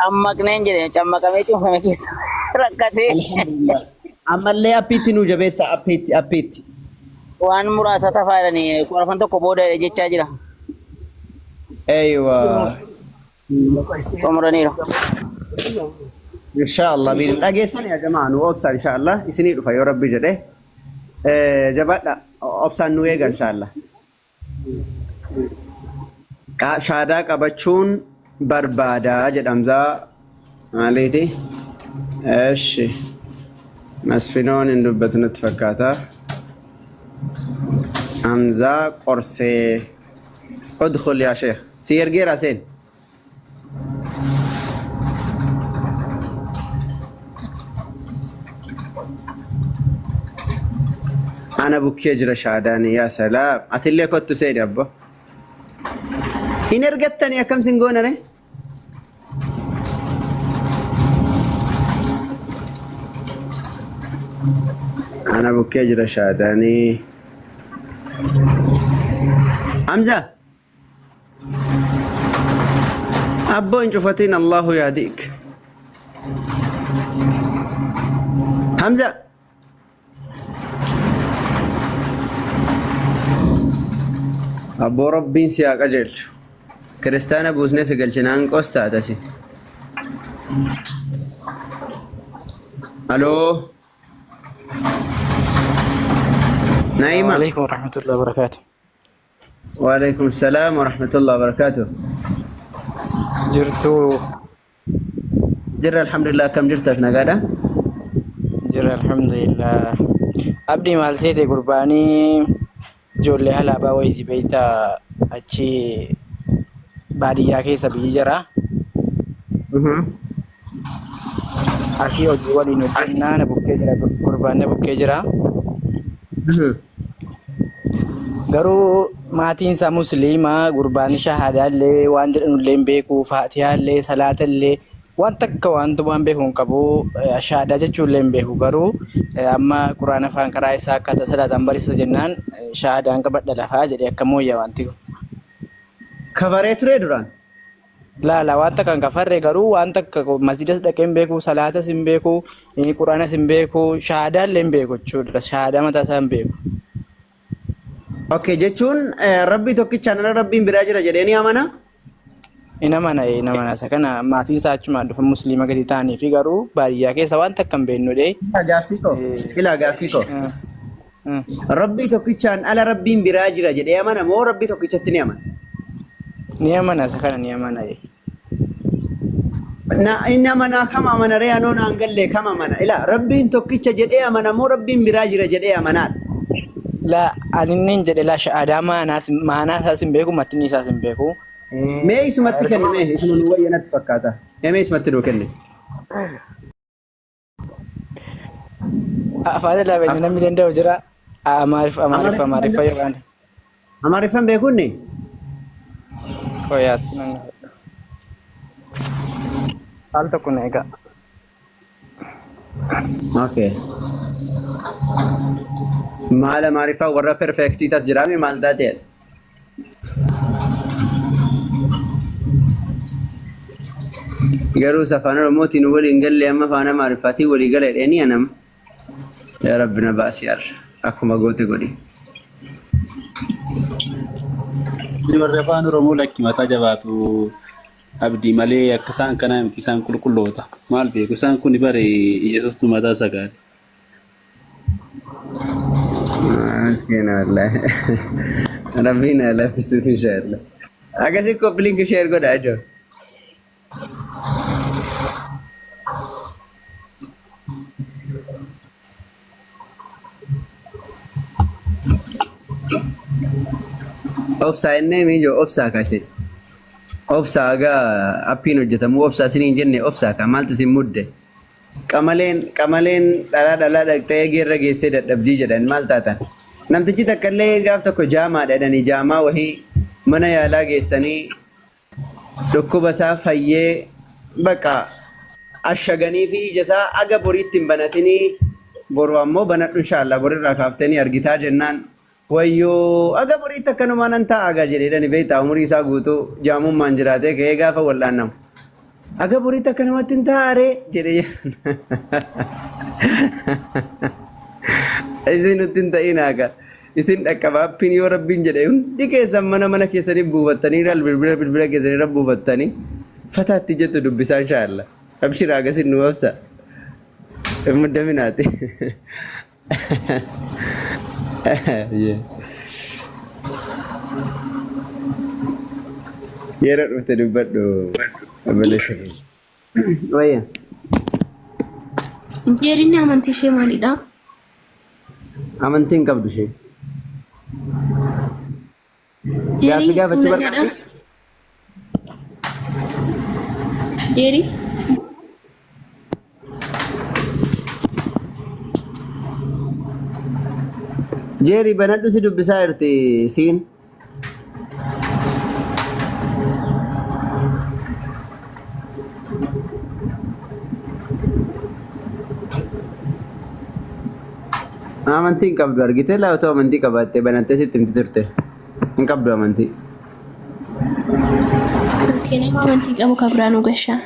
Cammaqneen jedhee cammaqamee cuunfame keessa rakkatee. Ammallee appiitti nu jabeessa appiitti. Waan muraasa tafaadhanii qorafan tokko booda jechaa jira. Eywa. Xumuraniiru. Inshallah bin dhageessan yaa jamaa nu obsa inshallah isinii dhufa yoo rabbi jedhe jabaadha obsaan nu eega inshallah. Shaadaa qabachuun barbaadaa jedhamza maaliiti? Eshi masfinoon hin dubbatu natti fakkaata. Hamzaa qorsee udkhul yaa sheekh si ergeera seen. أنا بكي أجرى شعداني يا سلام أتلي كنت سيدي أبا إن رجعتني يا كم سنقون أنا بكي أجرى شعداني حمزة أبو إن شفتين الله يهديك حمزة أبو ربي سياق أجل كريستانا بوزني سجل شنان قوستا تاسي ألو نايمة وعليكم ورحمة الله وبركاته. وعليكم السلام ورحمة الله وبركاته. جرتو جرى الحمد لله كم جرتك نقادا؟ جرى الحمد لله. أبدي مال سيدي قرباني جولي هلا باويزي بيتا أشي بادية كيسا بيجرا أشي أجي ولي نتنا نبكي جرا قربان نبكي جرا garuu maatiin isaa musliima gurbaan shahaadaallee waan jedhanullee hin beeku faatihaallee salaatallee waan takka waan beeku hin qabu shahaadaa jechuullee hin beeku garuu amma quraana afaan karaa isaa akkata salaatan barisa jennaan shahaadaan qabadha lafaa jedhee akka mooyyaa wanti kun. Kafaree ture duraan? Laala waan takka hin kafarre garuu waan takka masjidas dhaqee hin beeku salaatas hin beeku quraanas hin beeku shahaadaallee hin beeku jechuudha shahaadaa mataa isaa hin beeku. Okay, jechuun rabbi tokkichaan ala rabbiin biraa jira jedhee amana? Ina mana isa kana maatiin isaa achuma dhufa musliima gadi ta'anii fi garuu baadiyyaa keessa waan takka hin beeknu dhee. Gaaffii koo. Rabbi tokkichaan ala rabbiin biraa jira jedhee amana moo rabbi tokkichatti ni amana? Ni amana isa kana ni amana. Inni amana kam amana ree anoo naan galle kam amana? Ila rabbiin tokkicha jedhee amana moo rabbiin biraa jira jedhee amanaadha? La aninnin jedhe la shahaadaa maanaa isaas hin beeku mattinni isaas hin beeku. Mee isumatti kenni mee isuma nu wayya natti fakkaata. Mee isumatti nuu kenni. Afaan laafee namni danda'u jira. Amaariffa yookaan. Amaariffan beekunni? Koyaas. Al tokko na egaa. Okay. Maala maariffaa warra perfektii tas jiraame maal taatee? Garuu afaan Oromootiin waliin galle amma afaan Amaariffaatiin walii galee dheeni anam. Yaa Rabbi na baasi yaar akkuma goote godhi. Warri afaan Oromoo lakki mataa jabaatu abdii malee akka isaan kanaa miti isaan qulqulloota. Maal beeku isaan kun bare Yesuustu mataa sagaale. Kena Allah. Rabbina la fisu inshallah. Agasi ko link share ko dah jo. Opsa ini mi jo opsa kasih. obsaa gaa appiin hojjetamu obsaa isiniin jenne obsaa ka maaltu isin mudde qamaleen dhalaa dhaqxee geerra geessee dadhabdii jedhan maal taatan namtichi takka illee gaaf tokko jaamaa dhadhanii jaamaa wahii mana yaalaa geessanii dhukkuba isaa fayyee baqa ashaganii fi ija isaa aga boriitti hin banatinii boru ammoo banadhu inshaallah borirraa kaaftanii argitaa jennaan wayyoo aga boriitti akkanumaa nan ta'a aga jedhedhani beektaa umurii isaa guutuu jaamummaan jiraatee ka'ee gaafa wal'aannamu aga boriitti akkanumatti hin taa'aree jedhee isin nutti hin ta'in aga isin dhaqqaba appiin yoo rabbiin jedhe hundi keessan mana keessanii buufattanii bilbila keessanii irra buufattanii fataatti jettu dubbisaa inshaallah abshir agasin nu absa muddaminaati yeroo dhufte dubbadhu abaleesha wayya jeerinni amantii ishee maalidha? Amantiin qabdu ishee Jeeri gaafachuu barbaadde jeeri jeeri banadhu si dubbisaa jirti siin amantiin qabdu argite laawtoo amantii qabaattee banattee sitti himti turte hin qabdu amantii nama amantii qabu kabiraan ugashaa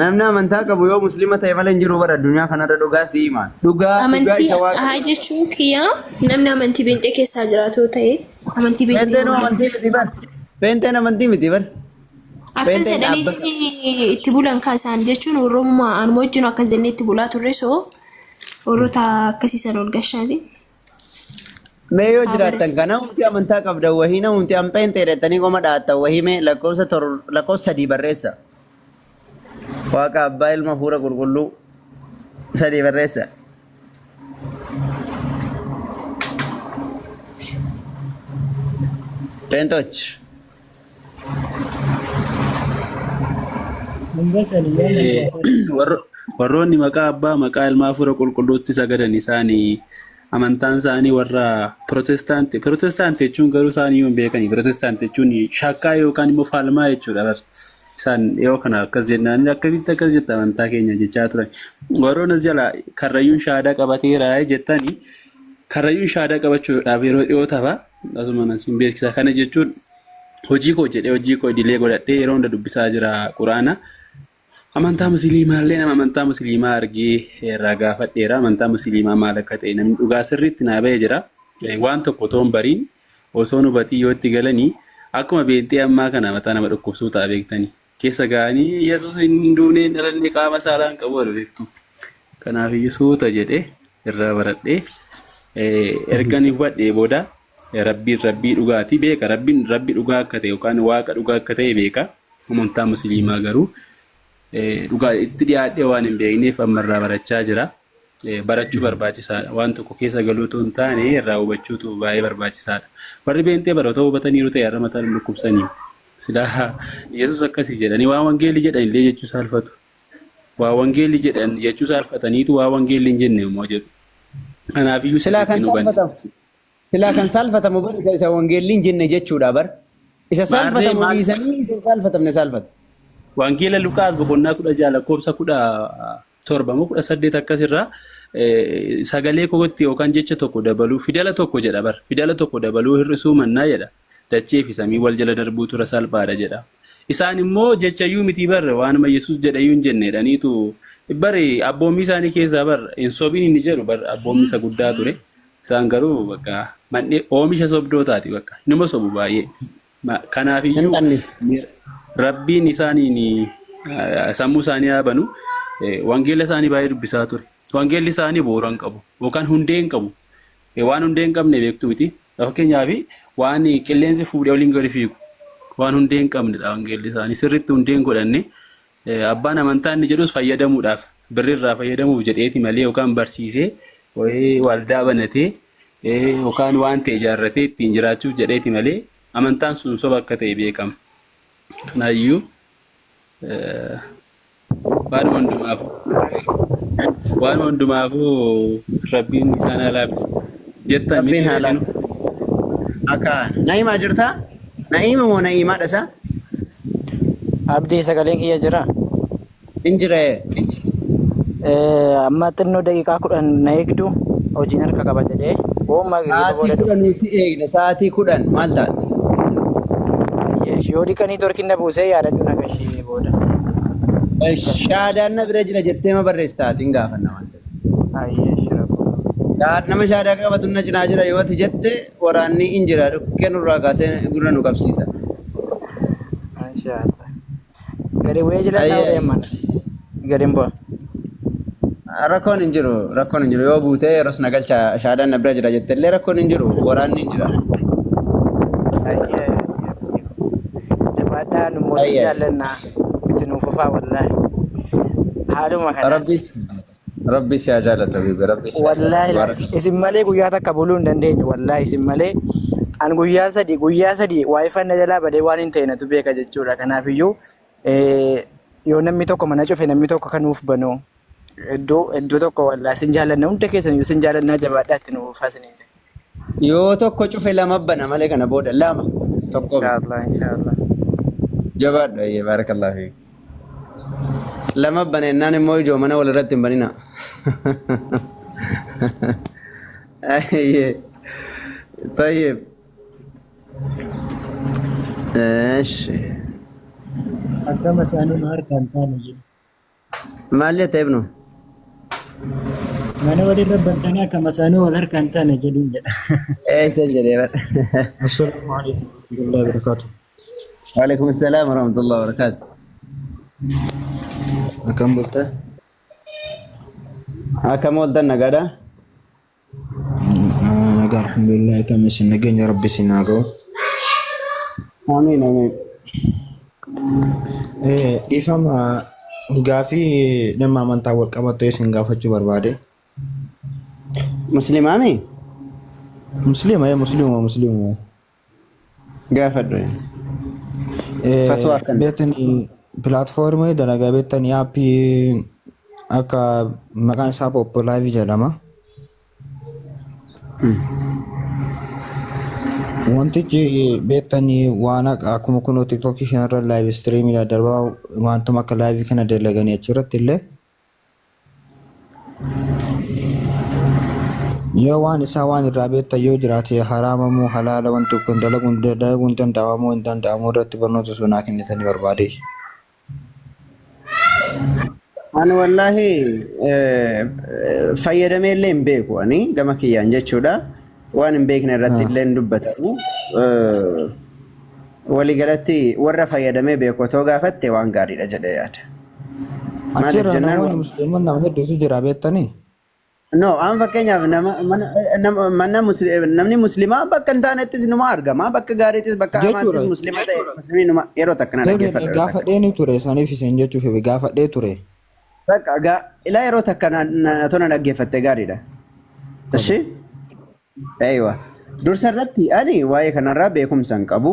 namni amantaa qabu yoo muslima ta'e malee hin jiru bara addunyaa kanarra dhugaa si himaa dhugaa amantii isa waaqa haa jechuun kiyyaa namni amantii beenxee keessaa jiraatu ta'e amantii Penteen beenxee amantii miti bar. Penteen amantii miti bar. akkas jedhanii itti bulan kaasaan jechuun warroommaa anuma wajjin akkas jennee itti bulaa turre soo warroota akkasiisan ol gashaati. Mee yoo jiraattan kana humti amantaa qabda wahii na humti an pentee jedhanii qoma dhaattan wahii mee lakkoofsa 3 barreessa. Waaqa abbaa ilma fuura qulqulluu 3 barreessa. Pentoch. warroonni maqaa abbaa maqaa ilmaa fuura qulqulluutti sagadan isaanii amantaan isaanii warra Pirotestaantii jechuun garuu isaanii hin beekani. Pirotestaantii jechuun shakkaa yookaan immoo faalmaa jechuudha. Isaan yeroo kana akkas jennaan akkamitti akkas jetta amantaa keenya jechaa turan. Warroon as jala karrayyuun shaadaa qabateera jettanii karrayyuun shaadaa qabachuudhaaf yeroo dhiyoo ta'a. Asuma siin beeksisa kana jechuun hojii koo jedhee hojii koo idilee godhadhee yeroo hunda dubbisaa jira quraana. Amantaa musliimaa illee nama amantaa musliimaa argee irraa gaafadheera. Amantaa musliimaa maal akka ta'e namni dhugaa sirriitti naa bahee jira. Waan tokko toon bariin osoo nu batii yoo itti galanii akkuma beentee ammaa kana mataa nama dhukkubsuu ta'a beektanii. Keessa ga'anii Yesuus hin duuneen dhalannee qaama saalaan qabu wal beektu. Kanaaf Yesuuta jedhee irraa baradhee ergan hubadhee booda rabbii dhugaatii beeka. Rabbi dhugaa akka ta'e yookaan waaqa dhugaa akka ta'e beeka. Amantaa musliimaa garuu dhugaa itti dhiyaadhee waan hin beekneef ammarraa barachaa jira. Barachuu barbaachisaadha. Waan tokko keessa galuutu hin taane irraa hubachuutu baay'ee barbaachisaadha. Warri beentee baroota hubataniiru ta'e har'a mataan dhukkubsanii. Silaa Yesuus akkasii jedhanii waa wangeelli jedhan illee jechuu saalfatu. Waa wangeelli jedhan jechuu saalfataniitu waa wangeelli hin jenne immoo jedhu. Kanaafiyyuu silaa kan saalfatamu bar isa wangeelli hin jenne jechuudha bar. Isa saalfatamu dhiisanii isa saalfatamne saalfatu. Wangeela Lukaas boqonnaa 16 lakkoofsa 17 akkasirraa sagalee kootti yookaan jecha tokko dabaluu fidala tokko jedha bar. Fidala tokko dabaluu hir'isuu mannaa jedha. Dachee fi samii wal jala darbuu tura salphaadha jedha. Isaan immoo jechayyuu miti bar waanuma Yesuus jedhayyuu hin jenneedhaniitu bar abboommii isaanii keessaa bar hin sobiin inni jedhu bar abboommii isa guddaa ture. Isaan garuu bakka mandhee oomisha sobdootaati bakka nama sobu baay'ee. Kanaafiyyuu Rabbiin isaaniin sammuu isaanii yaabanu wangeela isaanii baay'ee dubbisaa ture. Wangeelli isaanii bu'uura hin qabu yookaan hundee hin qabu. Waan hundee hin qabne beektu miti. Fakkeenyaaf waan qilleensi fuudhee waliin gadi fiigu waan hundee hin qabnedha wangeelli isaanii sirriitti hundee hin godhanne abbaan amantaa inni jedhus fayyadamuudhaaf birrirraa fayyadamuuf jedheeti malee yookaan barsiisee waldaa banatee yookaan waan ta'e ijaarratee ittiin jiraachuuf jedheeti malee amantaan sun soba akka ta'e beekama. Kanaayyuu waan hundumaafuu rabbiin isaan haa laaffisu. Jettan miti Rabbiin haa laaffisu. Akka Na'imaa jirtaa? Na'ima moo Na'imaadha isaa? Abdii sagaleen kiyya jira. Injiree. Amma xinnoo daqiiqaa 10 na eegdu hojiin harka qaba jedhee hooma Sa'aatii 10 si eegna. Sa'aatii 10 maal taate? yoo dhiqanii torkinna buusee yaadadhu nagashii booda. Shaadaan na bira jira jettee ma barreessitaatiin gaafanna waan ta'eef. Nama shaadaa qabatu na cinaa jira yoo ati jette waraanni in jira dhukkee nurraa kaasee gurra nu qabsiisa. Gadi bu'ee jira ta'uu deemana. Gadi hin bu'a. Rakkoon hin jiru yoo buutee yeroos na galcha shaadaan na bira jira jettellee rakkoon hin jiru waraanni hin jira. Jabaadhaa nu moosi jaallannaa itti nuuf fufaa wallaahi. Haaluma kana. Rabbi si haa jaallatu bibi rabbi si. Wallaahi isin malee guyyaa takka buluu hin dandeenyu wallaahi isin malee an guyyaa sadii waayifaan na jalaa badee waan hin ta'e natu beeka jechuudha. Kanaafiyyuu yoo namni tokko mana cufe namni tokko kan nuuf banu iddoo tokko wallaahi isin jaallanna hunda keessan isin jaallannaa jabaadhaa itti nuuf fufaa isin jedhe. Yoo tokko cufe lama bana malee kana booda lama tokko. Inshaallah. Jabaadha baarakallahu fiik. Lama banennaan immoo ijoo mana wal irratti hin banina. طيب ماشي. Akkama isaanii nu harkaan taane jedhu. Maal jette ibnu? Mana walirra bantanii akkama isaanii wal harkaan taane jedhuun jedha. Eessa jedhee bara. Assalaamu alaikum warahmatullahi wabarakatuh. Waalaikum assalaam warahmatullahi wabarakatuh. Akkam bultaa? Akkam ooltan nagaadha? Nagaa alhamdulillah akkam isin nageenya rabbi isin haa ga'u. Amiin amiin. Dhiifama gaafii nama amantaa wal qabatee isin gaafachuu barbaade. Muslimaami? Musliima. Gaafadhu. Fatwa kan. Beetanii pilaatfoormii dalagaa beektanii aappii akka maqaan isaa Poppilaayiv jedhama. Wantichi beektanii waan akkuma kunoo tiktookii kanarra laayiv istiriimii darbaa wantuma akka laayivii kana dalaganii achirratti illee yoo waan isaa waan irraa beektan yoo jiraate haraama moo halaala wanti kun dalaguun danda'ama moo hin danda'amu irratti barnoota sunaa kennitanii barbaade. Ani wallahi fayyadamee illee hin beeku ani gama kiyyaan jechuudha. Waan hin beekne irratti illee hin dubbatamu. Waliigalatti warra fayyadamee beeku otoo gaafatte waan gaariidha jedhee yaada. Achirra namoonni musliimonni nama hedduutu jira beektanii? No, an fakkeenyaaf namni muslimaa bakka hin taanettis numa argama. Bakka gaariittis bakka hamaattis muslima ta'e musliimni numa yeroo takka na dhaggeeffadha. Gaafadhee ture saniif isin jechuuf gaafadhee ture. Bakka ilaa yeroo takka otoo na dhaggeeffatte gaariidha. Ishi? Eeywa. Dursa irratti ani waa'ee kanarraa beekumsa hin qabu.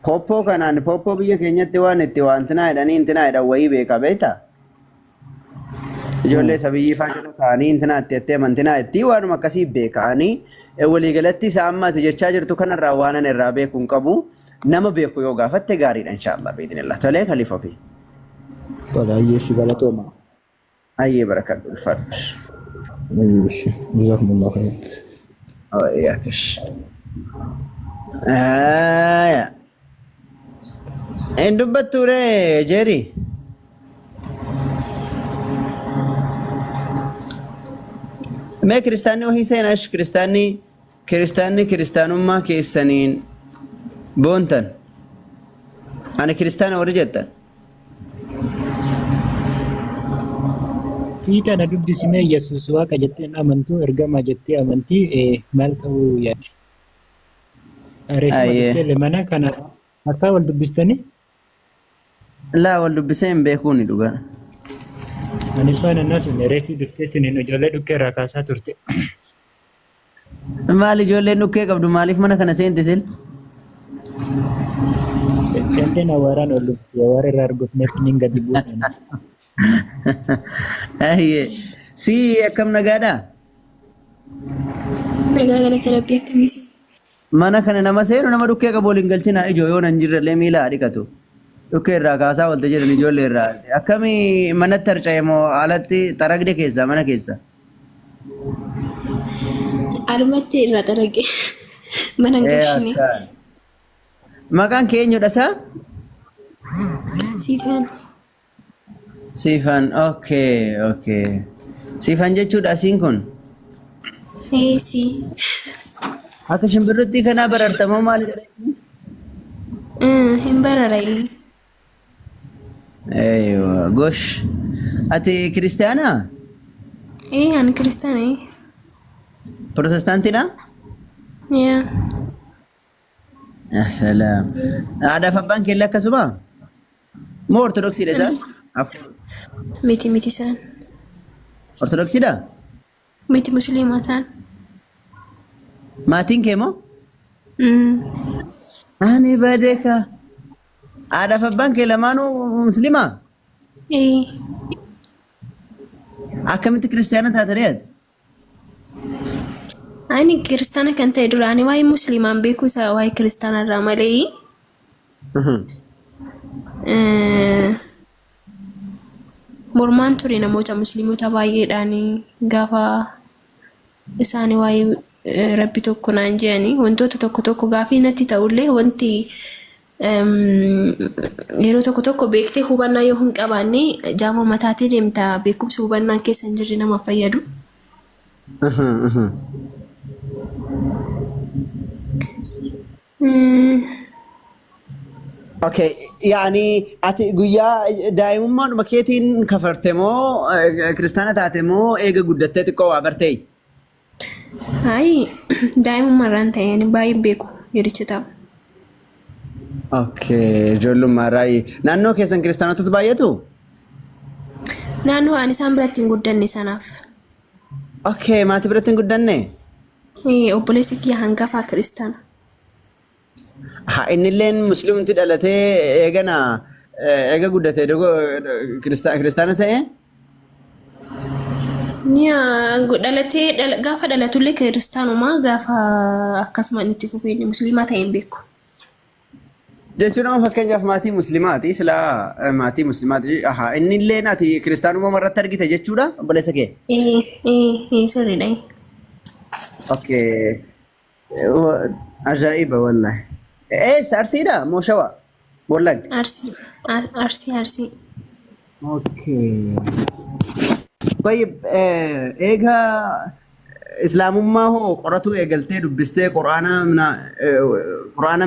Poppoo biyya keenyatti waan itti wantinaa jedhanii intinaa jedhan wayii beeka beektaa? Ijoollee sabiyyii faana ta'anii intinaa itti jettee amantinaa itti waanuma akkasii beekanii waliigalatti isaa amma ati jechaa jirtu kanarraa waan ani irraa beeku hin qabu. Nama beeku yoo gaafatte gaariidha inshaallah biidinillah. Tolee kalifa fi. Tolee ayyeeshi galatooma. Ayyee barakadhu ulfaadhu. Ayyeeshi jazakumullahu khayr. Wayyakish. Hin dubbatture Jeeri. Mee kiristaanni ohii seenash kiristaanummaa keessaniin boontan. Ani kiristaana warri jettan. Kana dubbisimee Yesuus waaqa jettee amantuu ergamaa jettee amantii maal ta'uu yaadde? Reeffa mana kana akka wal dubbistanii? Laa wal dubbisee hin beekuun ni dhugaa. Anis waan annaas reeffi dhufteetiin ijoollee dhukkee irraa kaasaa turte. Maal ijoolleen dhukkee qabdu maaliif mana kana seenti sil? Penteen awaaraan ol dhufti. Awaara irraa argofnetti niin gadi buusna. Si akkam nagaadhaa? Nagaa galata rabbii akkamisi. Mana kana nama seenu nama dhukkee qabu waliin galchina ijoo yoo nan jirrellee miila dhiqatu. Dhukkee irraa kaasaa walte jedhan ijoollee irraa. Akkamii manatti harca'e moo alatti xaragde keessa mana keessa? Alumatti irraa xarage. Mana hin galchine. Maqaan kee eenyudha isaa? Siifan. Siifan, okay. Siifan jechuudha asiin kun? Si. Akka shimbirritti kanaa barartamoo maali jedhanii? Hin bararai. Eeywa, gosh. Ati kiristaanaa? Ani kiristaana. Protestaantiidha? Yaa. Salaam. Aadaaf abbaan keellee akkasuma? Moo ortodoksiidha isaan? Miti isaan. Ortodoksiidha? Miti musliimaa isaan. Maatiin kee moo? Ani badeeka. Aadaaf abbaan kee lamaanuu musliimaa? Akkamitti kiristaana taatanii ati? Ani kiristaana kan ta'e duraanii waa'ee musliimaan beekuu isaa waa'ee kiristaana irraa malee. Mormaan ture namoota musliimota baay'eedhaan gaafa isaanii waa'ee rabbi tokko naan jedhanii wantoota tokko gaafii natti ta'ullee wanti yeroo tokko beektee hubannaa yoo hin qabaanne jaama mataatii deemta beekumsi hubannaan keessa hin jirre nama fayyadu. Okay, yaani ati guyyaa daa'imummaadhuma keetiin kafarte moo kiristaana taate moo eega guddattee xiqqoo waa bartee? Daa'imummaarraan ta'een baay'ee beeku yericha ta'a. Okay, ijoollummaarraa. Naannoo keessan kiristaanotatu baay'atu? Naannoo ani isaan biratti hin guddanne sanaaf. Okay, maatii biratti hin guddanne? Obboleessi kiyya hangafaa kiristaana. Innilleen musliimti dhalatee eega guddatee kiristaana ta'e? Dhalatee gaafa dhalatullee kiristaanumaa gaafa akkasuma itti fufee musliimaa ta'een beeku. Jechuun amma fakkeenyaaf maatii musliimaati silaa maatii musliimaati. Innillee ati kiristaanummaa marratti argite jechuudha obboleessa kee? Sirriidha. Okay. Ajaa'iba wallahi. Arsiidha moo shawaa? Wallagga? Arsii. Okay. Tayyib eega islaamummaa hoo qoratu eegaltee dubbistee quraana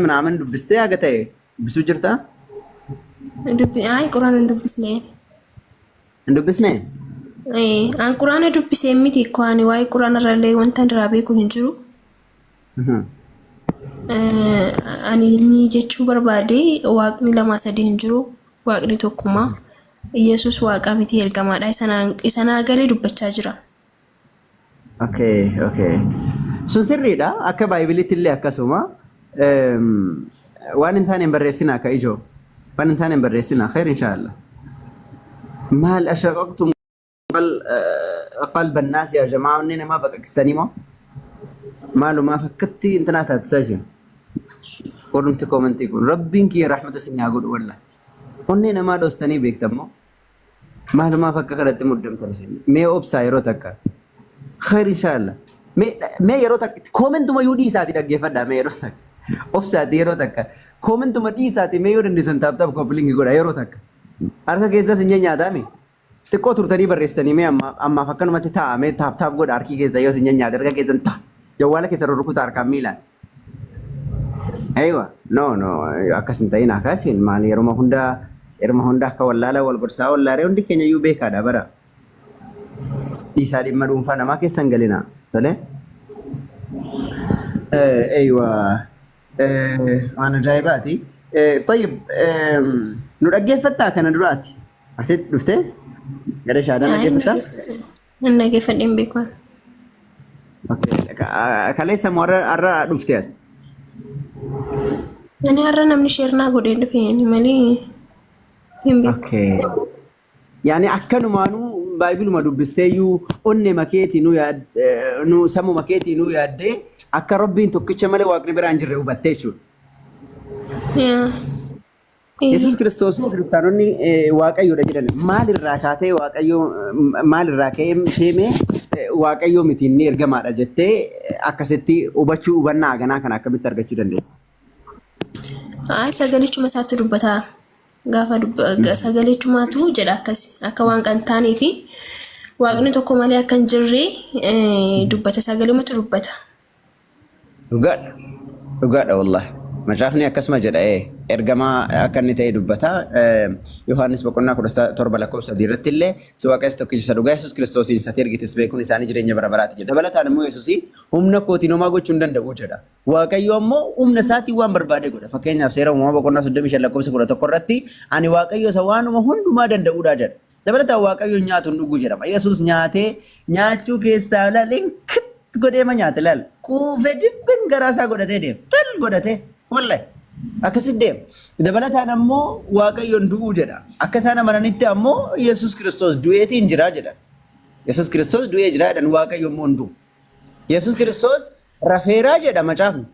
minaaman dubbistee haga ta'e dubbisuu jirtaa? Quraana hin dubbisne. Hin dubbisne? An quraana dubbisee miti ko ani waa'ee quraana irraallee wanta irraa beeku hin jiru. Ani ni jechuu barbaade waaqni lama sadii hin jiru waaqni tokkummaa Yesus waaqa miti ergamaadha isanaa galee dubbachaa jira. Okay. Sun sirriidha akka baaybiliitti illee akkasuma waan hin taane hin barreessina akka ijoo waan hin taane hin barreessina khair inshaallah. Maal ashaqaqtum qalba annaas yaa jamaa inni namaa baqaqsitanii moo maalumaa fakkatti intanaa taatisaa jiru. Qorumti koomantii kun rabbiin kiyya rahmata isin haa godhu wallahi. Onnee namaa dhoostanii beektammoo maalumaaf akka kanatti muddamtan isin mee obsaa yeroo takka khair inshaallah mee yeroo takka koomantuma yoo dhiisaati dhaggeeffadhaa mee yeroo takka obsaati yeroo takka koomantuma dhiisaati mee yoo dandeessan taaptaaf kooppilingi godha yeroo takka harka keessas hin nyaataame xiqqoo turtanii barreessitanii mee ammaaf akkanumatti ta'a mee taaptaaf godha harki keessa yoo hin nyaate harka keessan ta'a jawwaala keessa rurrukuta harkaan miilaan. Aywa no akkasin ta'in akkasin maal yeroo hunda akka wallaala wal gorsaa wallaaree hundi keenya iyyuu beekaadha bara. Dhiisaa dhimma dhuunfaa namaa keessan galina tolee. Aywa waan ajaa'ibaati. Tayyib nu dhaggeeffattaa kana duraati asitti dhuftee gara shaadaa dhaggeeffattaa? Nan dhaggeeffadheen beeku. Kaleessa moo har'a dhuftee as? Ani har'a namni sheernaa godhee dhufeen malee hin beeku. Okay. Yani akkanumaanuu baayibiluma dubbisteeyyuu onne makeetii nu sammuu makeetii nu yaaddee akka rabbiin tokkicha malee waaqni biraan jirre hubattee jechuudha. Yesuus Kiristoos kiristaanonni waaqayyoodha jedhan maalirraa kaatee waaqayyoo maalirraa ka'ee seemee waaqayyoo miti inni ergamaadha jettee akkasitti hubannaa ganaa kana akkamitti argachuu dandeessa? Sagalichuma isaatti dubbata. Gaafa sagalichumaatu jedha akkas akka waan kan taanee fi waaqni tokko malee akka hin jirre dubbata sagalumatu dubbata. Dhugaadha wallahi. Macaafni akkasuma jedha ergamaa akka inni ta'e dubbata. Yohaannis boqonnaa 17 irratti illee si waaqayyo tokkicha dhugaa Yesuus Kiristoosiin isa ergites beekuun isaanii jireenya bara baraati jedha. Dabalataan immoo Yesuusiin humna kootiin homaa gochuu hin danda'u jedha. Waaqayyo ammoo humna isaatiin waan barbaade godha. Fakkeenyaaf seera uumamaa boqonnaa 35 irratti ani waaqayyo isa waanuma hundumaa danda'uudha jedha. Dabalataan waaqayyo nyaatu hin dhugu jedhama. Yesuus nyaatee nyaachuu keessaa ilaaleen godhee ma nyaate ilaala. Quufee dibbin garaasaa godhatee deema. Tal godhatee. Wallahi akkasitti deema. Dabalataan ammoo waaqayyoon du'uu jedha. Akka isaan amananitti ammoo Yesuus Kiristoos du'eetiin jira jedhan. Yesuus Kiristoos du'ee jira jedhan waaqayyo ammoo hin du'u. Yesuus Kiristoos rafeeraa jedha macaafni.